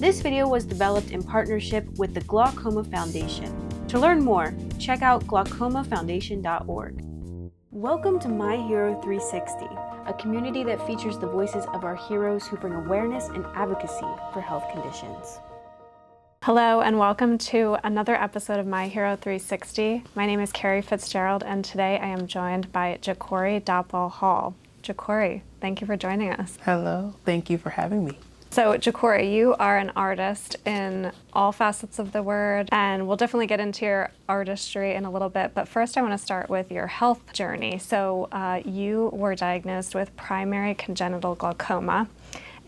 This video was developed in partnership with the Glaucoma Foundation. To learn more, check out glaucomafoundation.org. Welcome to My Hero 360, a community that features the voices of our heroes who bring awareness and advocacy for health conditions. Hello and welcome to another episode of My Hero 360. My name is Kerri Fitzgerald and today I am joined by Jahkori Dopwell Hall. Jahkori, thank you for joining us. Hello, thank you for having me. So Jahkori, you are an artist in all facets of the word, and we'll definitely get into your artistry in a little bit, but first I want to start with your health journey. So you were diagnosed with primary congenital glaucoma.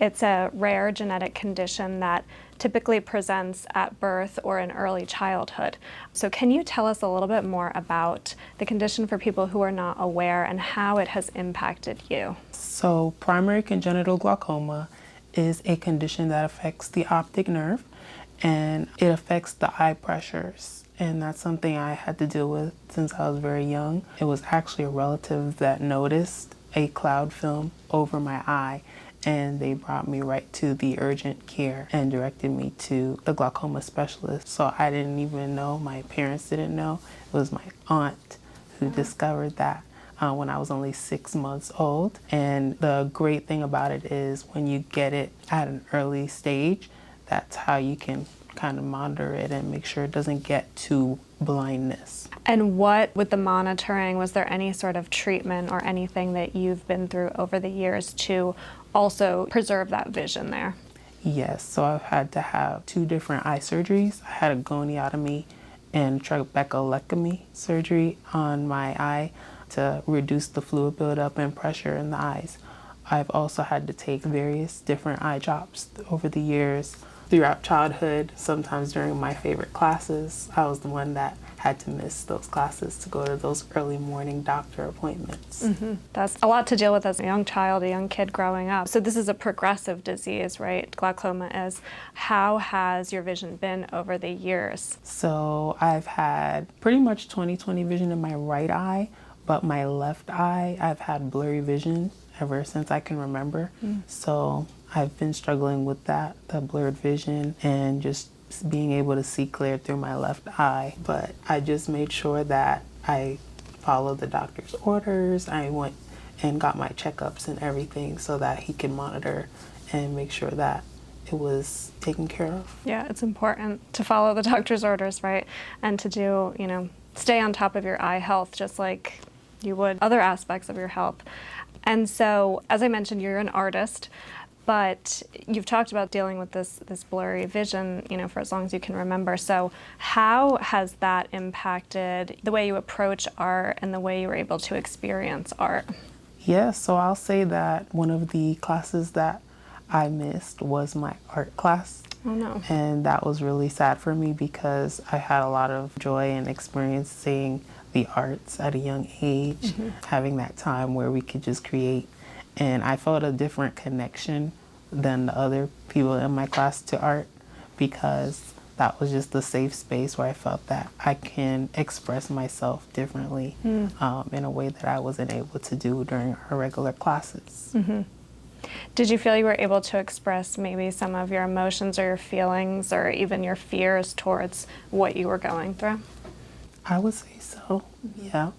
It's a rare genetic condition that typically presents at birth or in early childhood. So can you tell us a little bit more about the condition for people who are not aware and how it has impacted you? So primary congenital glaucoma is a condition that affects the optic nerve and it affects the eye pressures. And that's something I had to deal with since I was very young. It was actually a relative that noticed a cloud film over my eye, and they brought me right to the urgent care and directed me to the glaucoma specialist. So I didn't even know, my parents didn't know. It was my aunt who discovered that when I was only 6 months old. And the great thing about it is when you get it at an early stage, that's how you can kind of monitor it and make sure it doesn't get to blindness. And what, with the monitoring, was there any sort of treatment or anything that you've been through over the years to also preserve that vision there? Yes, so I've had to have 2 different eye surgeries. I had a goniotomy and trabeculectomy surgery on my eye to reduce the fluid buildup and pressure in the eyes. I've also had to take various different eye drops over the years. Throughout childhood, sometimes during my favorite classes, I was the one that had to miss those classes to go to those early morning doctor appointments. Mm-hmm. That's a lot to deal with as a young child, a young kid growing up. So this is a progressive disease, right? Glaucoma is. How has your vision been over the years? So I've had pretty much 20/20 vision in my right eye, but my left eye, I've had blurry vision ever since I can remember. So I've been struggling with that, the blurred vision, and just being able to see clear through my left eye. But I just made sure that I followed the doctor's orders. I went and got my checkups and everything so that he could monitor and make sure that it was taken care of. Yeah, it's important to follow the doctor's orders, right? And to do, stay on top of your eye health just like you would other aspects of your health. And so, as I mentioned, you're an artist, but you've talked about dealing with this blurry vision, for as long as you can remember. So how has that impacted the way you approach art and the way you were able to experience art? Yeah, so I'll say that one of the classes that I missed was my art class. Oh no. And that was really sad for me because I had a lot of joy in experiencing the arts at a young age, having that time where we could just create. And I felt a different connection than the other people in my class to art because that was just the safe space where I felt that I can express myself differently in a way that I wasn't able to do during our regular classes. Mm-hmm. Did you feel you were able to express maybe some of your emotions or your feelings or even your fears towards what you were going through? I would say so, yeah.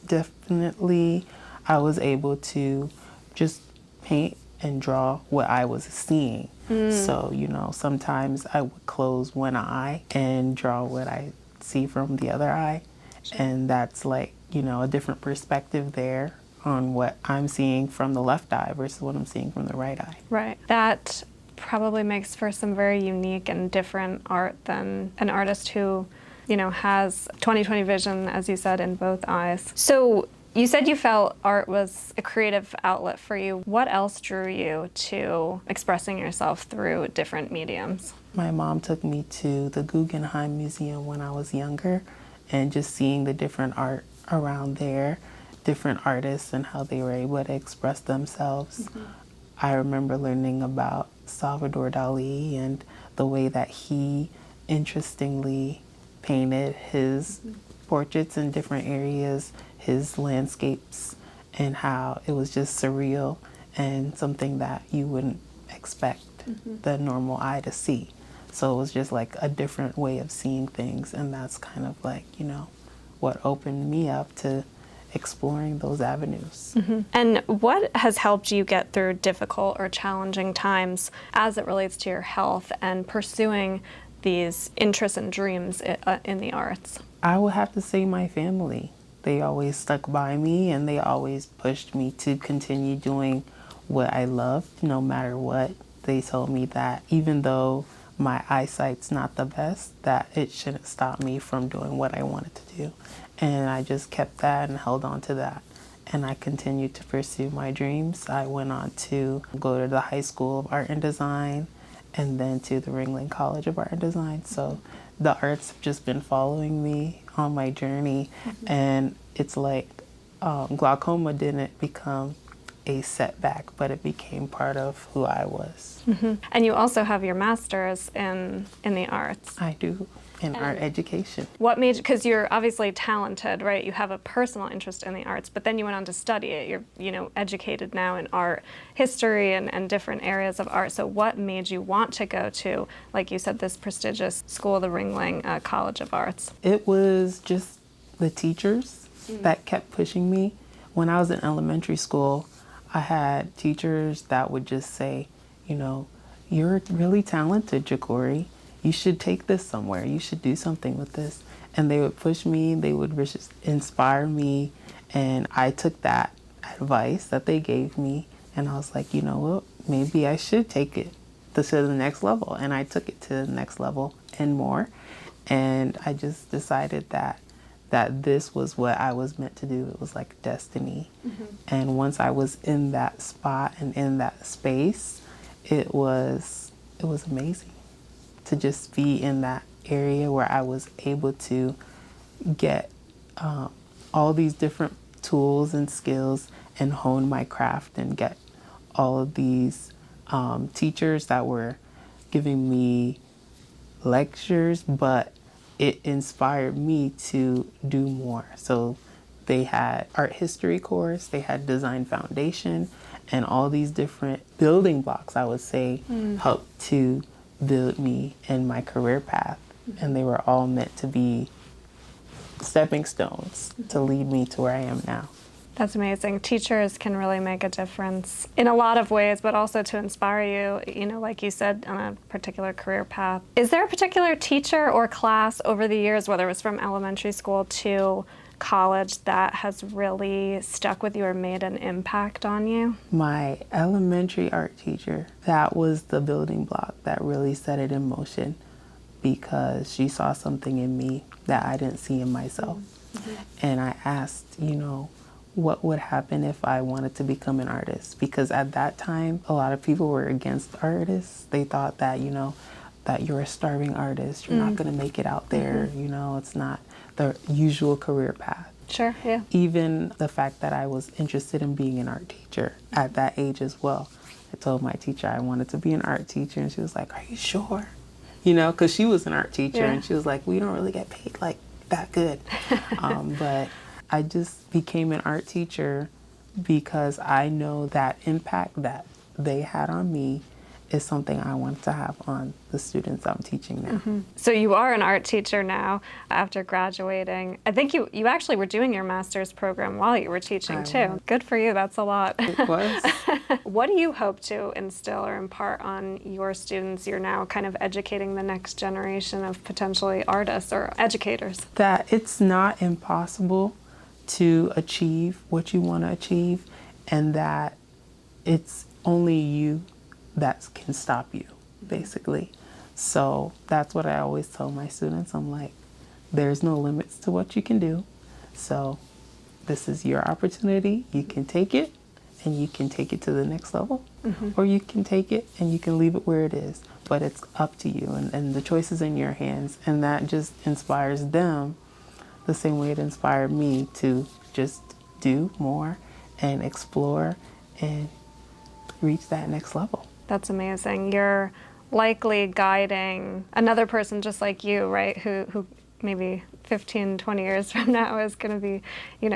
Definitely I was able to just paint and draw what I was seeing. So, sometimes I would close one eye and draw what I see from the other eye. Sure. And that's like, a different perspective there on what I'm seeing from the left eye versus what I'm seeing from the right eye. Right. That probably makes for some very unique and different art than an artist who, has 20/20 vision, as you said, in both eyes. So you said you felt art was a creative outlet for you. What else drew you to expressing yourself through different mediums? My mom took me to the Guggenheim Museum when I was younger, and just seeing the different art around there, different artists and how they were able to express themselves. I remember learning about Salvador Dali and the way that he interestingly painted his portraits in different areas, his landscapes, and how it was just surreal and something that you wouldn't expect the normal eye to see. So it was just like a different way of seeing things. And that's kind of like, what opened me up to exploring those avenues. And what has helped you get through difficult or challenging times as it relates to your health and pursuing these interests and dreams in the arts? I would have to say my family. They always stuck by me and they always pushed me to continue doing what I loved, no matter what. They told me that even though my eyesight's not the best, that it shouldn't stop me from doing what I wanted to do. And I just kept that and held on to that. And I continued to pursue my dreams. I went on to go to the High School of Art and Design and then to the Ringling College of Art and Design. So the arts have just been following me on my journey. And it's like glaucoma didn't become a setback, but it became part of who I was. And you also have your master's in the arts. I do, in art education. What made, because you're obviously talented, right? You have a personal interest in the arts, but then you went on to study it. You're, educated now in art history and different areas of art. So what made you want to go to, like you said, this prestigious school, the Ringling College of Arts? It was just the teachers that kept pushing me. When I was in elementary school, I had teachers that would just say, you're really talented, Jahkori. You should take this somewhere. You should do something with this. And they would push me. They would just inspire me. And I took that advice that they gave me. And I was like, what? Maybe I should take it to the next level. And I took it to the next level and more. And I just decided that this was what I was meant to do. It was like destiny. And once I was in that spot and in that space, it was amazing to just be in that area where I was able to get all these different tools and skills and hone my craft and get all of these teachers that were giving me lectures, but it inspired me to do more. So they had art history course, they had design foundation, and all these different building blocks, I would say, helped to build me in my career path. And they were all meant to be stepping stones to lead me to where I am now. That's amazing. Teachers can really make a difference in a lot of ways, but also to inspire you, like you said, on a particular career path. Is there a particular teacher or class over the years, whether it was from elementary school to college, that has really stuck with you or made an impact on you? My elementary art teacher, that was the building block that really set it in motion, because she saw something in me that I didn't see in myself. And I asked, what would happen if I wanted to become an artist? Because at that time, a lot of people were against artists. They thought that, that you're a starving artist, you're not going to make it out there, it's not the usual career path. Sure, yeah. Even the fact that I was interested in being an art teacher at that age as well. I told my teacher I wanted to be an art teacher, and she was like, "Are you sure?" Because she was an art teacher, and she was like, "We don't really get paid like that good." But I just became an art teacher because I know that impact that they had on me is something I want to have on the students I'm teaching now. So you are an art teacher now after graduating. I think you actually were doing your master's program while you were teaching too. Good for you, that's a lot. It was. What do you hope to instill or impart on your students? You're now kind of educating the next generation of potentially artists or educators. That it's not impossible to achieve what you want to achieve, and that it's only you that can stop you, basically. So that's what I always tell my students. I'm like, there's no limits to what you can do. So this is your opportunity. You can take it, and you can take it to the next level, or you can take it and you can leave it where it is. But it's up to you, and the choice is in your hands. And that just inspires them the same way it inspired me to just do more and explore and reach that next level. That's amazing. You're likely guiding another person just like you, right? Who maybe 15, 20 years from now is going to be,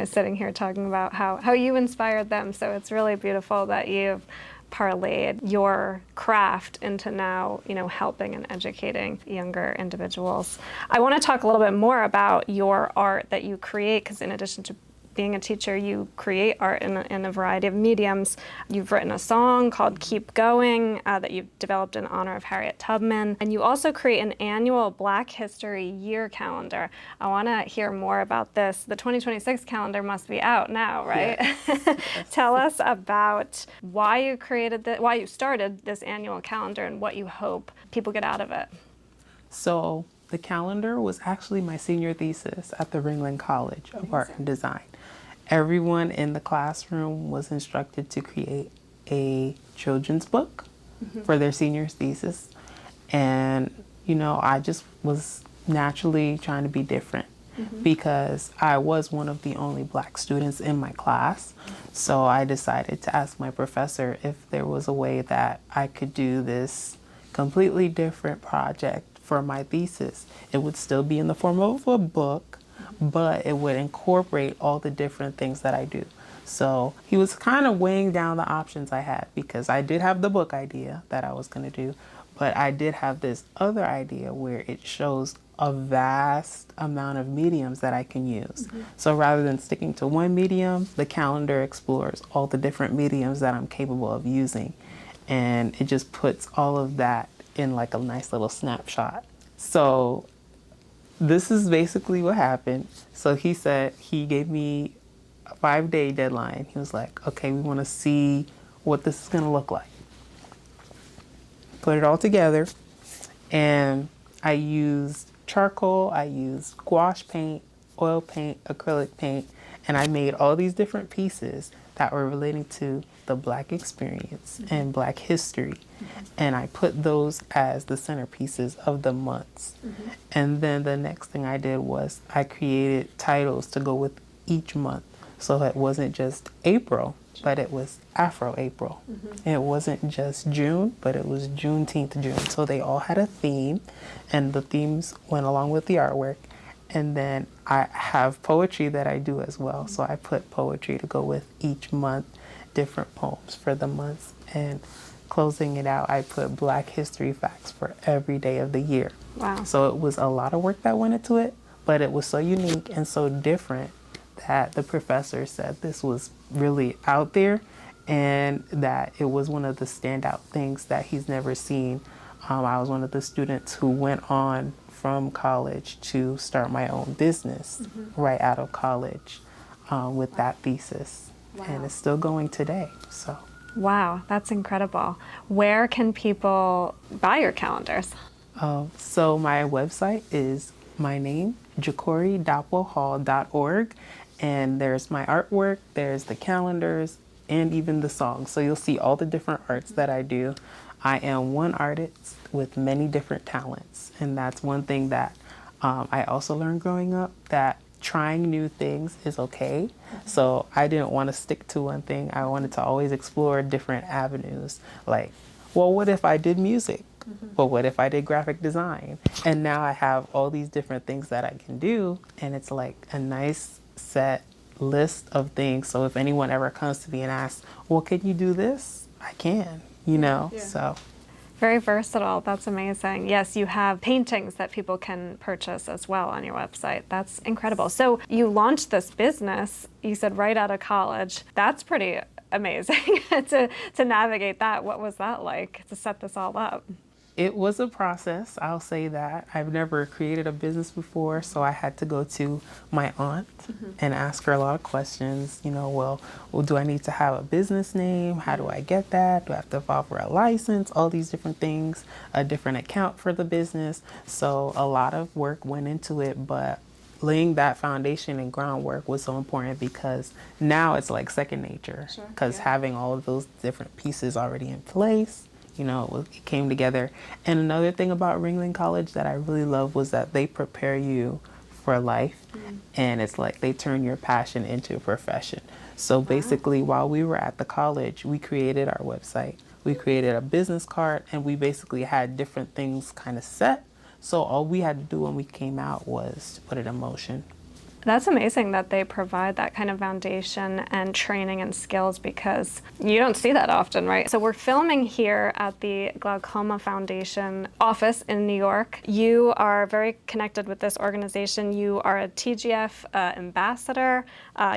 sitting here talking about how you inspired them. So it's really beautiful that you've parlayed your craft into now, helping and educating younger individuals. I want to talk a little bit more about your art that you create, because in addition to being a teacher, you create art in a variety of mediums. You've written a song called Keep Going that you've developed in honor of Harriet Tubman. And you also create an annual Black History Year calendar. I want to hear more about this. The 2026 calendar must be out now, right? Yes. Tell us about why you started this annual calendar and what you hope people get out of it. So the calendar was actually my senior thesis at the Ringling College of Art and Design. Everyone in the classroom was instructed to create a children's book for their senior thesis. And, I just was naturally trying to be different because I was one of the only Black students in my class. So I decided to ask my professor if there was a way that I could do this completely different project for my thesis. It would still be in the form of a book, but it would incorporate all the different things that I do. So he was kind of weighing down the options I had, because I did have the book idea that I was going to do, but I did have this other idea where it shows a vast amount of mediums that I can use. So rather than sticking to one medium, the calendar explores all the different mediums that I'm capable of using. And it just puts all of that in like a nice little snapshot. So this is basically what happened. So he said, he gave me a 5-day deadline. He was like, okay, we want to see what this is going to look like. Put it all together. And I used charcoal, I used gouache paint, oil paint, acrylic paint, and I made all these different pieces that were relating to the Black experience and Black history. And I put those as the centerpieces of the months. And then the next thing I did was I created titles to go with each month. So it wasn't just April, but it was Afro-April. It wasn't just June, but it was Juneteenth June. So they all had a theme, and the themes went along with the artwork. And then I have poetry that I do as well. So I put poetry to go with each month, different poems for the months. And closing it out, I put Black history facts for every day of the year. Wow. So it was a lot of work that went into it, but it was so unique and so different that the professor said this was really out there and that it was one of the standout things that he's never seen. I was one of the students who went on from college to start my own business right out of college with that thesis. And it's still going today. So. Wow, that's incredible. Where can people buy your calendars? So my website is my name, JahkoriDopwellHall.org. And there's my artwork, there's the calendars, and even the songs. So you'll see all the different arts that I do. I am one artist with many different talents. And that's one thing that I also learned growing up, that trying new things is okay. So I didn't want to stick to one thing. I wanted to always explore different avenues. Like, well, what if I did music? Well, what if I did graphic design? And now I have all these different things that I can do. And it's like a nice set list of things. So if anyone ever comes to me and asks, well, can you do this? I can, so. Very versatile. That's amazing. Yes, you have paintings that people can purchase as well on your website. That's incredible. So you launched this business, you said right out of college. That's pretty amazing to navigate that. What was that like to set this all up? It was a process, I'll say that. I've never created a business before, so I had to go to my aunt and ask her a lot of questions. Well, do I need to have a business name? How do I get that? Do I have to file for a license? All these different things, a different account for the business. So a lot of work went into it, but laying that foundation and groundwork was so important because now it's like second nature. Because having all of those different pieces already in place, it came together. And another thing about Ringling College that I really love was that they prepare you for life. And it's like they turn your passion into a profession. So basically, while we were at the college, we created our website. We created a business card, and we basically had different things kind of set. So all we had to do when we came out was to put it in motion. That's amazing that they provide that kind of foundation and training and skills, because you don't see that often, right? So we're filming here at the Glaucoma Foundation office in New York. You are very connected with this organization. You are a TGF ambassador.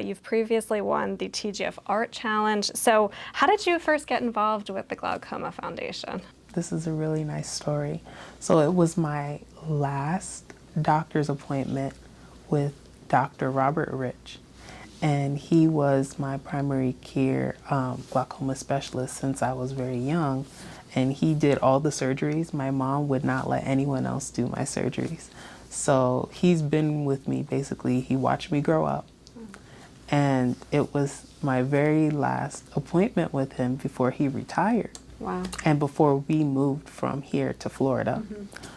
You've previously won the TGF Art Challenge. So how did you first get involved with the Glaucoma Foundation? This is a really nice story. So it was my last doctor's appointment with Dr. Robert Rich, and he was my primary care glaucoma specialist since I was very young, and he did all the surgeries. My mom would not let anyone else do my surgeries. So he's been with me, basically. He watched me grow up, and it was my very last appointment with him before he retired. Wow. And before we moved from here to Florida.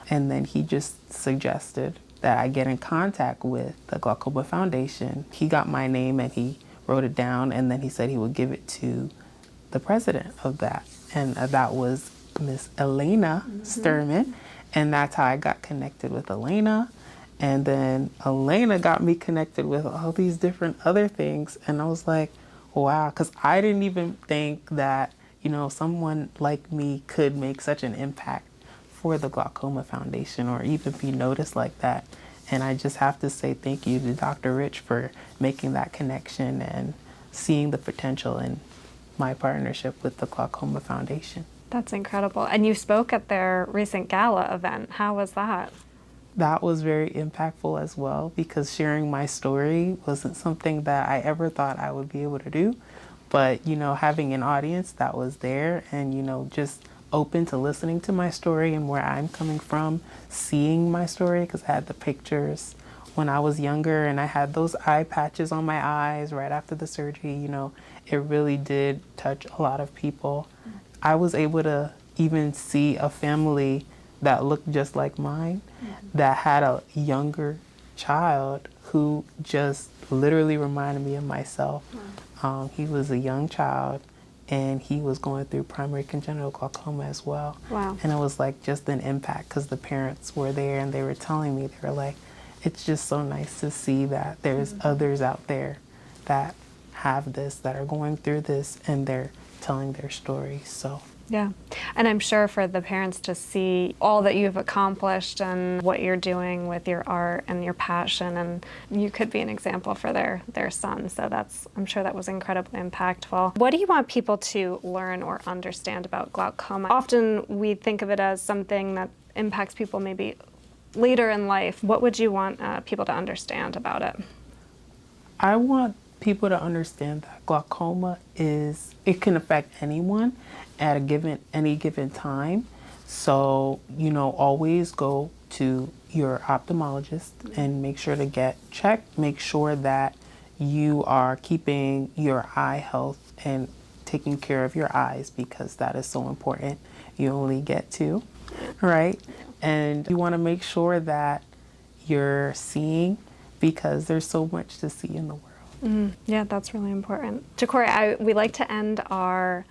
And then he just suggested that I get in contact with the Glaucoma Foundation. He got my name and he wrote it down, and then he said he would give it to the president of that. And that was Miss Elena Sturman. And that's how I got connected with Elena. And then Elena got me connected with all these different other things. And I was like, wow, because I didn't even think that, you know, someone like me could make such an impact for the Glaucoma Foundation or even be noticed like that. And I just have to say thank you to Dr. Rich for making that connection and seeing the potential in my partnership with the Glaucoma Foundation. That's incredible. And you spoke at their recent gala event. How was that? That was very impactful as well, because sharing my story wasn't something that I ever thought I would be able to do. But, you know, having an audience that was there and, you know, just open to listening to my story and where I'm coming from, seeing my story, because I had the pictures when I was younger and I had those eye patches on my eyes right after the surgery, you know, it really did touch a lot of people. I was able to even see a family that looked just like mine, that had a younger child who just literally reminded me of myself. He was a young child and he was going through primary congenital glaucoma as well. Wow. And it was like just an impact because the parents were there and they were telling me, they were like, it's just so nice to see that there's others out there that have this, that are going through this, and they're telling their stories. So. Yeah. And I'm sure for the parents to see all that you've accomplished and what you're doing with your art and your passion, and you could be an example for their son. So I'm sure that was incredibly impactful. What do you want people to learn or understand about glaucoma? Often we think of it as something that impacts people maybe later in life. What would you want people to understand about it? I want people to understand that glaucoma it can affect anyone at any given time. So, you know, always go to your ophthalmologist and make sure to get checked. Make sure that you are keeping your eye health and taking care of your eyes, because that is so important. You only get two, right? And you want to make sure that you're seeing, because there's so much to see in the world. Yeah, that's really important. Jahkori, we like to end our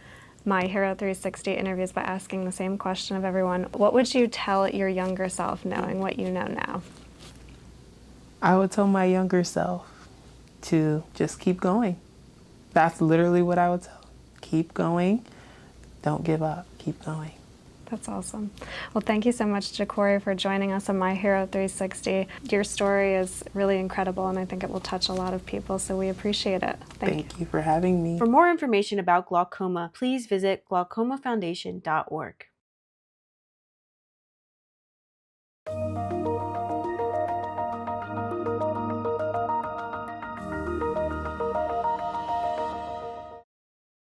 My Hero 360 interviews by asking the same question of everyone. What would you tell your younger self knowing what you know now? I would tell my younger self to just keep going. That's literally what I would tell. Keep going. Don't give up. Keep going. That's awesome. Well, thank you so much, Jahkori, for joining us on My Hero 360. Your story is really incredible, and I think it will touch a lot of people, so we appreciate it. Thank you for having me. For more information about glaucoma, please visit glaucomafoundation.org.